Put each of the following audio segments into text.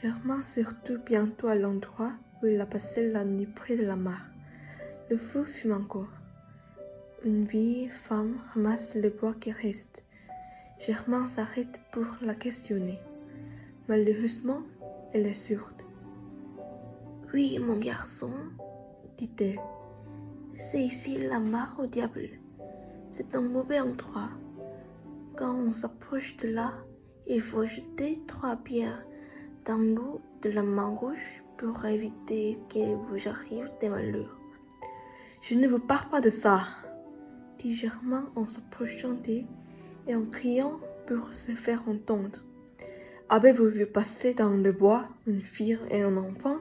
Germain se retrouve bientôt à l'endroit où il a passé la nuit près de la mare. Le feu fume encore. Une vieille femme ramasse le bois qui reste. Germain s'arrête pour la questionner. Malheureusement, elle est sourde. « Oui, mon garçon, dit-elle. C'est ici la mare au diable. C'est un mauvais endroit. Quand on s'approche de là, il faut jeter 3 pierres dans l'eau de la main gauche pour éviter qu'il vous arrive des malheurs. »« Je ne vous parle pas de ça, dit Germain en s'approchant d'elle et en criant pour se faire entendre. « Avez-vous vu passer dans le bois une fille et un enfant ?»«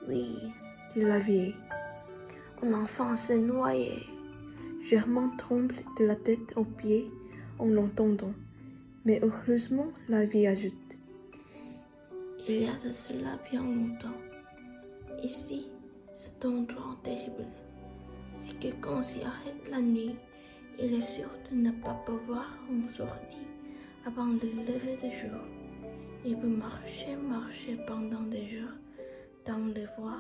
Oui, dit la vieille. Un enfant s'est noyé. » Germain tremble de la tête aux pieds en l'entendant, mais heureusement la vieille ajoute. « Il y a de cela bien longtemps. Ici, c'est un endroit terrible. Si quelqu'un s'y arrête la nuit, il est sûr de ne pas pouvoir en sortir avant le lever du jour. Il peut marcher pendant des jours dans les bois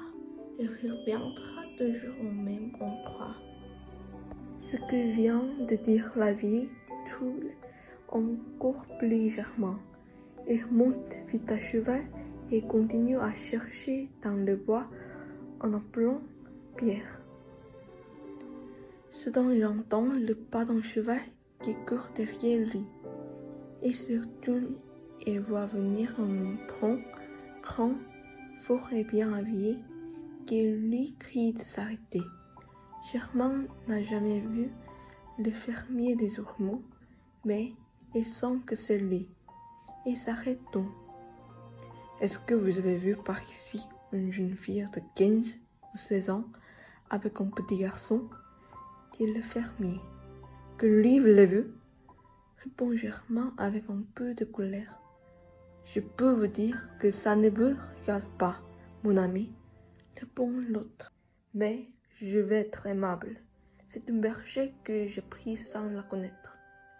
et reviendra toujours au même endroit. » Ce que vient de dire la vieille trouble encore plus Germain. Il monte vite à cheval et continue à chercher dans le bois en appelant Pierre. Soudain, il entend le pas d'un cheval qui court derrière lui. Il se retourne et voit venir un brun, grand, fort et bien habillé, qui lui crie de s'arrêter. Germain n'a jamais vu le fermier des Ormeaux, mais il sent que c'est lui. Il s'arrête donc. « Est-ce que vous avez vu par ici une jeune fille de 15 ou 16 ans avec un petit garçon ?» dit le fermier. « Que lui vous l'avez vu ?» répond Germain avec un peu de colère. « Je peux vous dire que ça ne vous regarde pas, mon ami, répond l'autre. Mais je vais être aimable. C'est une bergère que j'ai prise sans la connaître.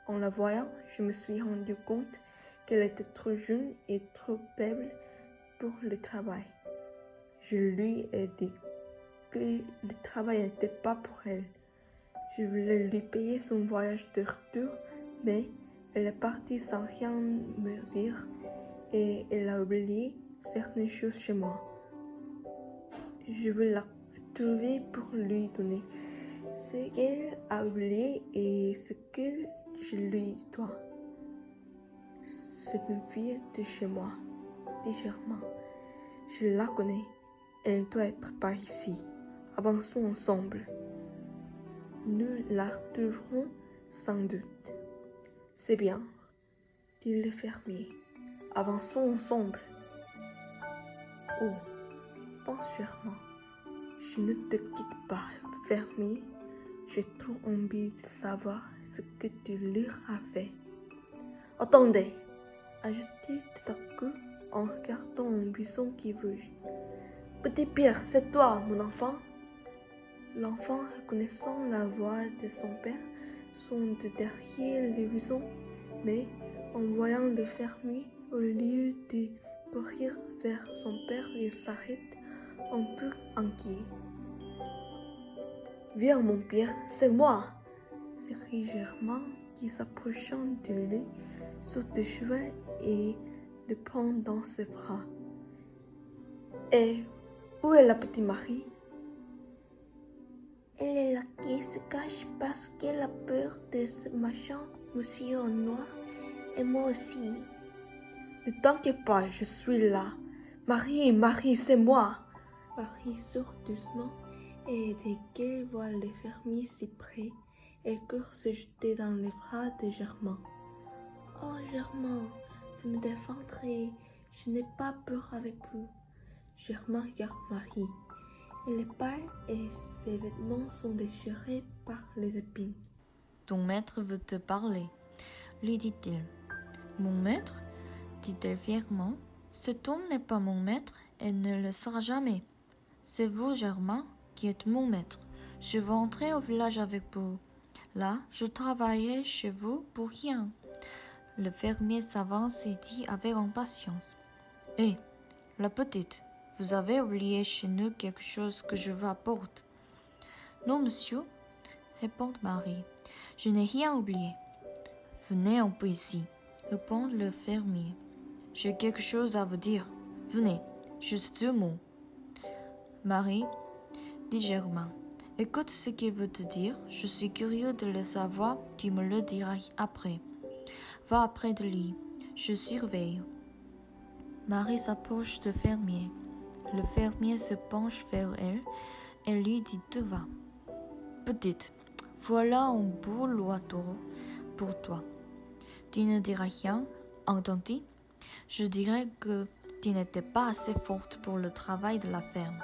En la voyant, je me suis rendu compte qu'elle était trop jeune et trop faible pour le travail. Je lui ai dit que le travail n'était pas pour elle. Je voulais lui payer son voyage de retour, mais elle est partie sans rien me dire et elle a oublié certaines choses chez moi. Je veux la retrouver pour lui donner ce qu'elle a oublié et ce que je lui dois. C'est une fille de chez moi, dit Germain. Je la connais. Elle doit être par ici. Avançons ensemble. Nous la retrouverons sans doute. C'est bien, dit le fermier. Avançons ensemble. Oh, pense Germain. Je ne te quitte pas, fermier. J'ai trop envie de savoir ce que tu leur as fait. Attendez, ajoute-t-il tout à coup en regardant un buisson qui bouge. Petit Pierre, c'est toi, mon enfant. L'enfant, reconnaissant la voix de son père, sonde derrière le buisson, mais en voyant le fermier, au lieu de courir vers son père, il s'arrête un peu inquiet. « Viens, mon Pierre, c'est moi !» s'écrie Germain qui, s'approchant de lui, saute de cheval et le prend dans ses bras. « Et où est la petite Marie ?» « Elle est là qui se cache parce qu'elle a peur de ce machin monsieur en noir, et moi aussi. » « Ne t'inquiète pas, je suis là. Marie, c'est moi !» Marie sort doucement et dès qu'elle voit le fermier si près, elle court se jeter dans les bras de Germain. « Oh Germain, vous me défendrez, je n'ai pas peur avec vous. » Germain regarde Marie. Elle est pâle et ses vêtements sont déchirés par les épines. « Ton maître veut te parler, lui dit-il. »« Mon maître ?» dit-elle fièrement. « Cet homme n'est pas mon maître et ne le sera jamais. C'est vous, Germain, qui êtes mon maître. Je veux entrer au village avec vous. Là, je travaillais chez vous pour rien. » Le fermier s'avance et dit avec impatience. Hé, la petite, vous avez oublié chez nous quelque chose que je vous apporte. Non, monsieur, répond Marie. Je n'ai rien oublié. Venez un peu ici, répond le fermier. J'ai quelque chose à vous dire. Venez, juste 2 mots. Marie, dit Germain, écoute ce qu'il veut te dire. Je suis curieux de le savoir. Tu me le diras après. Va près de lui. Je surveille. Marie s'approche du fermier. Le fermier se penche vers elle et lui dit tout bas. Petite, voilà un beau oiseau pour toi. Tu ne diras rien, entends-tu? Je dirais que tu n'étais pas assez forte pour le travail de la ferme.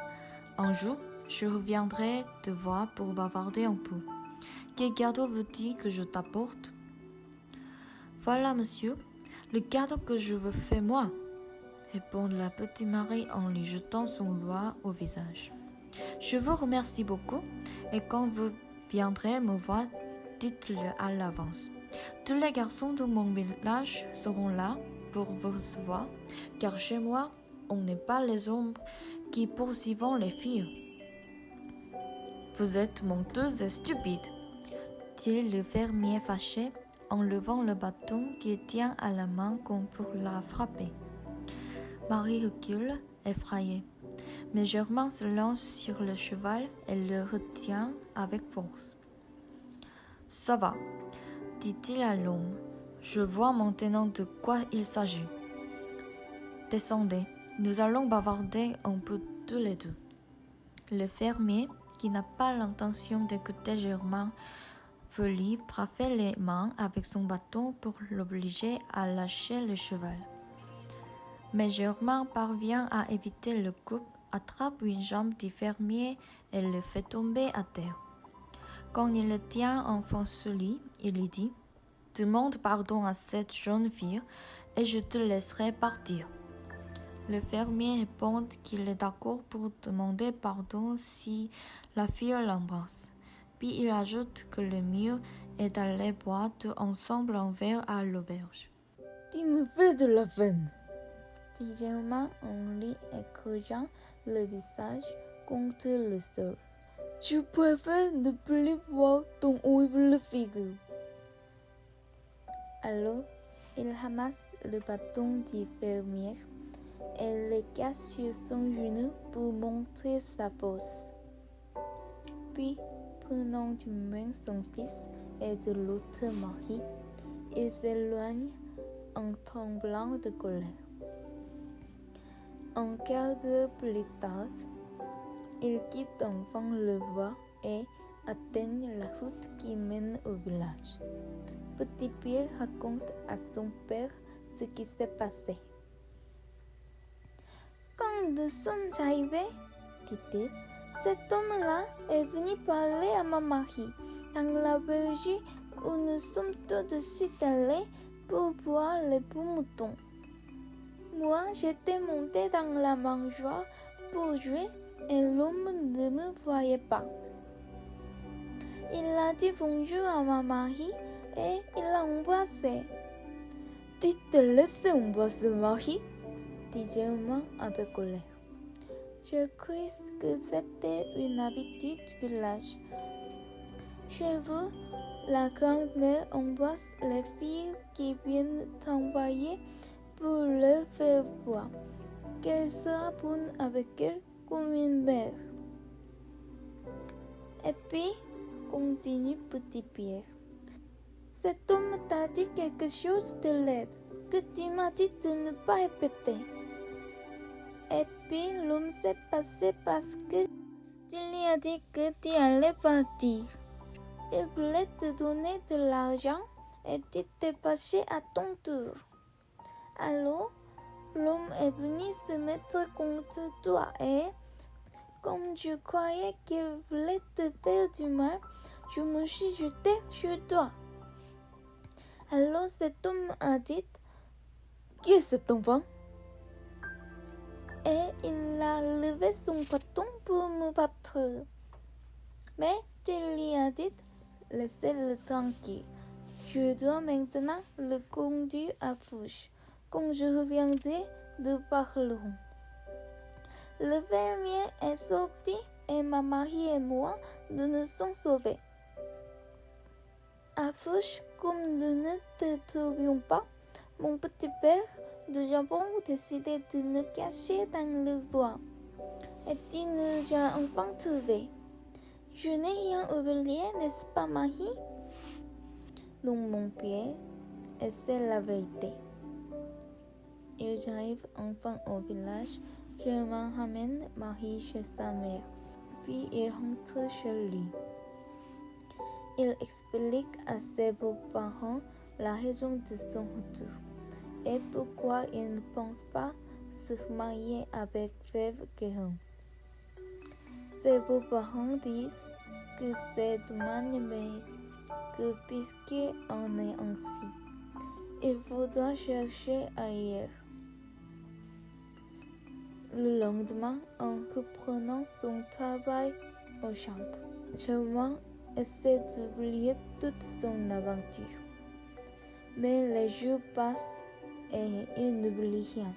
Un jour, je reviendrai te voir pour bavarder un peu. Quel cadeau veux-tu que je t'apporte? Voilà, monsieur, le cadeau que je veux faire moi, répond la petite Marie en lui jetant son doigt au visage. Je vous remercie beaucoup et quand vous viendrez me voir, dites-le à l'avance. Tous les garçons de mon village seront là pour vous recevoir, car chez moi, on n'est pas les hommes qui poursuivons les filles. Vous êtes menteuse et stupide, dit le fermier fâché en levant le bâton qu'il tient à la main comme pour la frapper. Marie recule, effrayée. Mais Germain se lance sur le cheval et le retient avec force. « Ça va, dit-il à l'homme. Je vois maintenant de quoi il s'agit. Descendez, nous allons bavarder un peu tous les deux. » Le fermier, qui n'a pas l'intention d'écouter Germain, veut lui frapper les mains avec son bâton pour l'obliger à lâcher le cheval. Mais Germain parvient à éviter le coup, attrape une jambe du fermier et le fait tomber à terre. Quand il le tient enfin sous lui, il lui dit « Demande pardon à cette jeune fille et je te laisserai partir. » Le fermier répond qu'il est d'accord pour demander pardon si la fille l'embrasse. Puis il ajoute que le mieux est d'aller boire tous ensemble un verre à l'auberge. « Tu me fais de la peine !» dit Germain en lui écrasant le visage contre le sol. « Je préfère ne plus voir ton horrible figure. » Alors, il ramasse le bâton du fermier et le cache sur son genou pour montrer sa force. Puis, prenant d'une main son fils et de l'autre Marie, il s'éloigne en tremblant de colère. Un quart d'heure plus tard, il quitte enfin le bois et atteint la route qui mène au village. Petit Pierre raconte à son père ce qui s'est passé. Quand nous sommes arrivés, dit-il, cet homme-là est venu parler à ma Marie dans la bergerie où nous sommes tout de suite allés pour voir les beaux moutons. Moi, j'étais montée dans la mangeoire pour jouer et l'homme ne me voyait pas. Il a dit bonjour à ma Marie et il l'a embrassée. « Tu te laisses embrasser, Marie ?» dit Germain avec colère. Je crois que c'était une habitude du village. Chez vous, la grand-mère embrasse les filles qui viennent travailler pour leur faire voir qu'elle sera bonne avec elles comme une mère. Et puis, continue Petit Pierre, cet homme t'a dit quelque chose de laid que tu m'as dit de ne pas répéter. Et puis, l'homme s'est passé parce que tu lui as dit que tu allais partir. Il voulait te donner de l'argent et tu t'es fâché à ton tour. Alors, l'homme est venu se mettre contre toi et, comme je croyais qu'il voulait te faire du mal, je me suis jetée sur toi. Alors cet homme a dit « Qui est cet enfant ?» Et il a levé son bâton pour me battre. Mais tu lui as dit « Laissez-le tranquille. Je dois maintenant le conduire à Fouche. Quand je reviendrai, nous parlerons. Le fermier est sorti et ma mari et moi, nous nous sommes sauvés. À Fouche, comme nous ne te trouvions pas, mon petit père, nous avons décidé de nous cacher dans le bois. Et tu nous as enfin trouvés. Je n'ai rien oublié, n'est-ce pas, Marie? Non, mon père, et c'est la vérité. Ils arrivent enfin au village. Germain ramène Marie chez sa mère, puis il rentre chez lui. Il explique à ses beaux-parents la raison de son retour et pourquoi il ne pense pas se marier avec Veuve Guérin. Ses beaux-parents disent que c'est dommage, mais que puisqu'on est ainsi, il faudra chercher ailleurs. Le lendemain, en reprenant son travail au champ, Germain essaie d'oublier toute son aventure. Mais les jours passent et il n'oublie rien.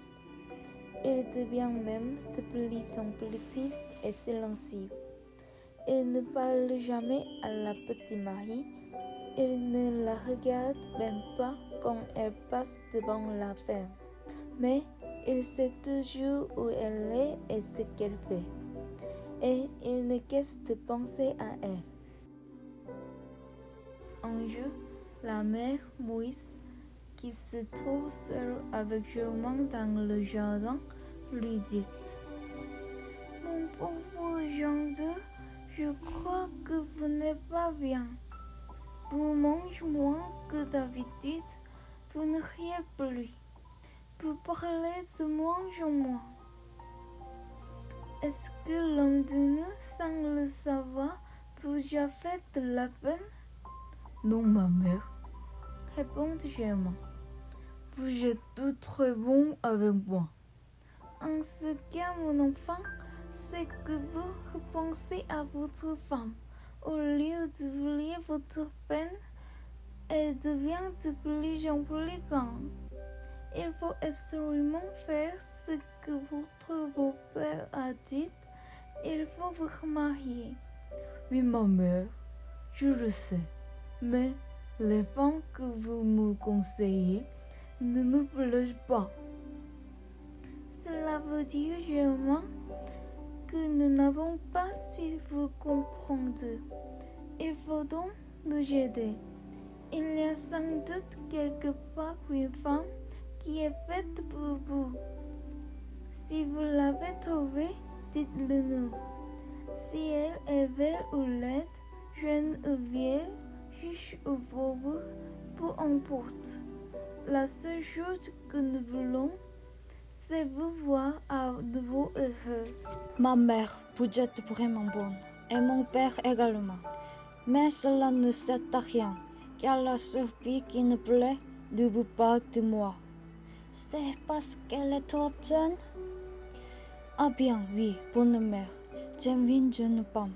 Il devient même de plus en plus triste et silencieux. Il ne parle jamais à la petite Marie. Il ne la regarde même pas quand elle passe devant la ferme. Mais il sait toujours où elle est et ce qu'elle fait. Et il ne cesse de penser à elle. Un jour, la mère Moïse, qui se trouve seule avec Germain dans le jardin, lui dit: Mon pauvre gendre, je crois que vous n'êtes pas bien. Vous mangez moins que d'habitude, vous ne riez plus. Vous parlez de moins en moins. Est-ce que l'un de nous, sans le savoir, vous a fait de la peine? Non, ma mère, Répond Germain. vous êtes tout très bon avec moi. En ce cas, mon enfant, c'est que vous repensez à votre femme. Au lieu d'oublier votre peine, elle devient de plus en plus grande. Il faut absolument faire ce que votre beau-père a dit. Il faut vous remarier. Oui, ma mère, je le sais. Mais les femmes que vous me conseillez ne me plaisent pas. Cela veut dire, Germain, que nous n'avons pas su vous comprendre. Il faut donc nous aider. Il y a sans doute quelque part une femme qui est faite pour vous. Si vous l'avez trouvée, dites-le nous. Si elle est belle ou laide, jeune ou vieille, riche ou pauvre, peu importe. La seule chose que nous voulons, c'est vous voir à nouveau heureux. Ma mère, vous êtes vraiment bonne, et mon père également. Mais cela ne sert à rien, car la seule fille qui ne plaît ne veut pas de moi. C'est parce qu'elle est trop jeune? Ah bien, oui, bonne mère, j'aime une jeune femme.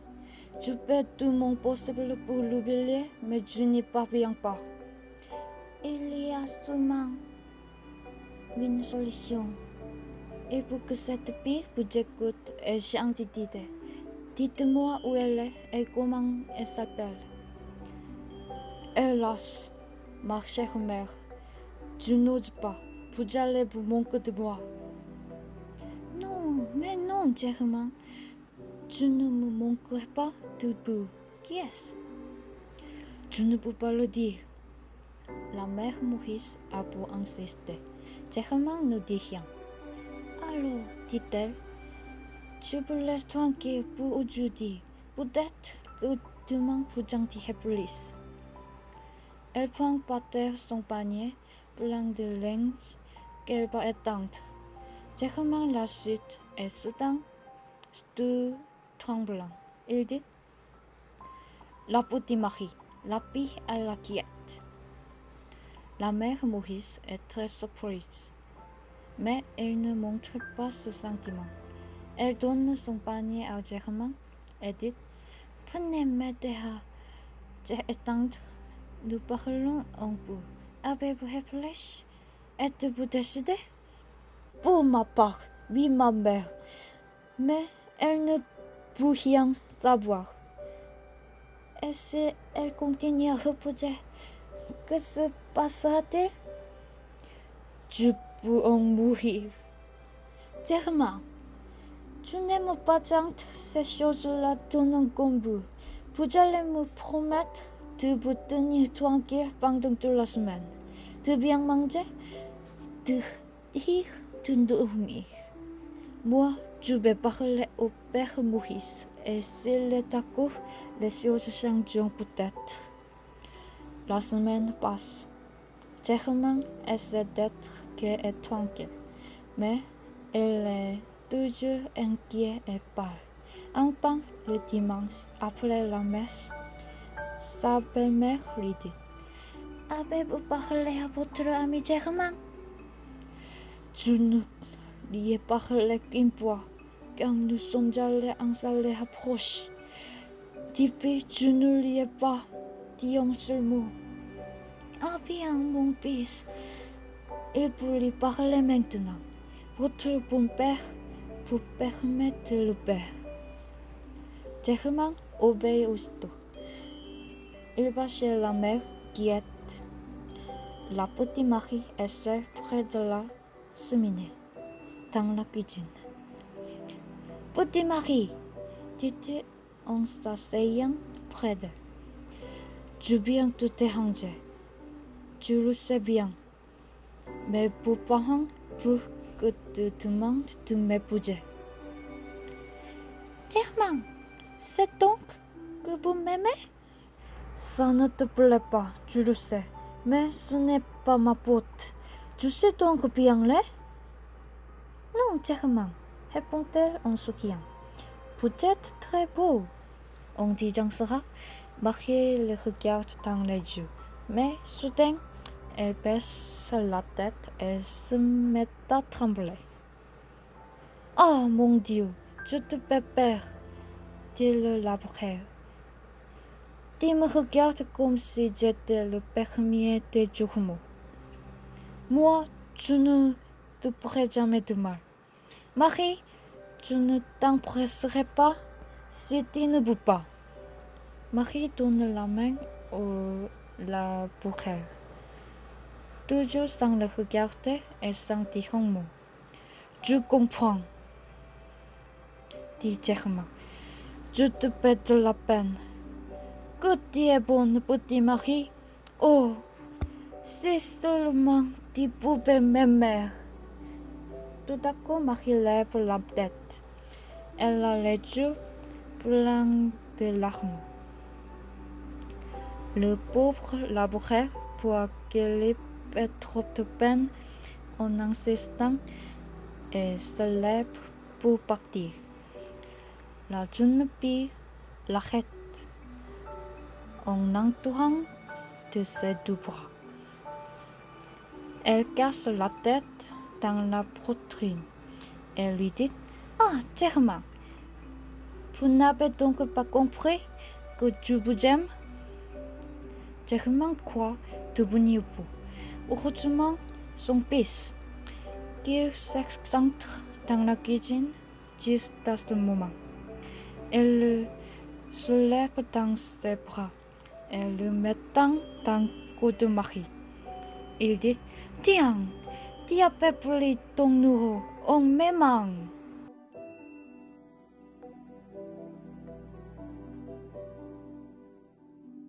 Je fais tout mon possible pour l'oublier, mais je n'y parviens pas. Il y a seulement une solution. Il faut que cette fille vous écoute et change d'idée. Dites-moi où elle est et comment elle s'appelle. Hélas, ma chère mère, je n'ose pas. Vous allez vous manquer de moi. Non, mais non, Germain. Je ne me manquerai pas de vous. Qui est-ce? Je ne peux pas le dire. La mère Maurice a beau insister. Germain ne dit rien. Alors, dit-elle, je vous laisse tranquille pour aujourd'hui. Peut-être que demain vous en direz plus. Elle prend par terre son panier plein de linge qu'elle va étendre. Germain la suit et soudain, tout tremblant, il dit: La petite Marie, la fille à la quiette. La mère Maurice est très surprise, mais elle ne montre pas ce sentiment. Elle donne son panier à Germain et dit: Prenez m'aider à étendre. Nous parlons un peu. Avez-vous réfléchi? Êtes-vous décidé? Pour ma part, oui, ma mère. Mais elle ne peut rien savoir. Et si elle continue à reposer, que se passera-t-il? Je peux en mourir. Germain, tu n'aimes pas tant ces choses-là dans un combo. Vous allez me promettre de vous tenir tranquille pendant toute la semaine, de bien manger, de rire, de dormir. Moi, je vais parler au père Maurice, et s'il est d'accord, les choses changeront peut-être. La semaine passe. Germain essaie d'être gai et tranquille, mais elle est toujours inquiet et pâle. Enfin, le dimanche, après la messe, sa belle-mère lui dit: Avez-vous parlé à votre ami Germain? Je ne lui ai parlé qu'une fois, quand nous sommes allés en salle approche. Depuis, je ne lui ai pas dit un seul mot. Ah bien, mon fils, il peut lui parler maintenant. Votre bon père vous permet de le faire. Germain obéit aussitôt. Il va chez la mère qui est. La petite Marie est seule près de la cheminée, dans la cuisine. Petite Marie, dit-il en s'asseyant près d'elle. Je viens te déranger. Tu le sais bien. Mes beaux-parents veulent que tu demandes de m'épouser. Germain, c'est donc que vous m'aimez? Ça ne te plaît pas, tu le sais, mais ce n'est pas ma faute. Tu sais donc bien laid? Non, Germain, répond-elle en souriant. Vous êtes très beau. En disant cela, Marie le regarde dans les yeux, mais soudain, elle baisse la tête et se met à trembler. Oh mon Dieu, je te fais peur, dit le laboureur. Tu me regardes comme si j'étais le premier des jumeaux. Moi, je ne te ferai jamais de mal. Marie, je ne t'embrasserai pas si tu ne veux pas. Marie donne la main au laboureur, toujours sans le regarder et sans dire un mot. Je comprends, dit Germain. Je te fais de la peine. Que tu es bonne, petite Marie. Oh, si seulement tu pouvais m'aimer. Tout à coup, Marie lève la tête. Elle a les yeux pleins de larmes. Le pauvre laboureur voit qu'elle est fait trop de peine en insistant et se lève pour partir. La jeune fille l'arrête en l'entourant de ses deux bras. Elle casse la tête dans la poitrine et lui dit: Ah, Germain, vous n'avez donc pas compris que je vous aime? Germain croit devenir fou. Heureusement, son fils, qui s'excentre dans la cuisine juste à ce moment. Elle le soulève dans ses bras et le mettant dans le cou de Marie. Il dit: Tiens, tu as fait brûler ton nouveau en m'aimant.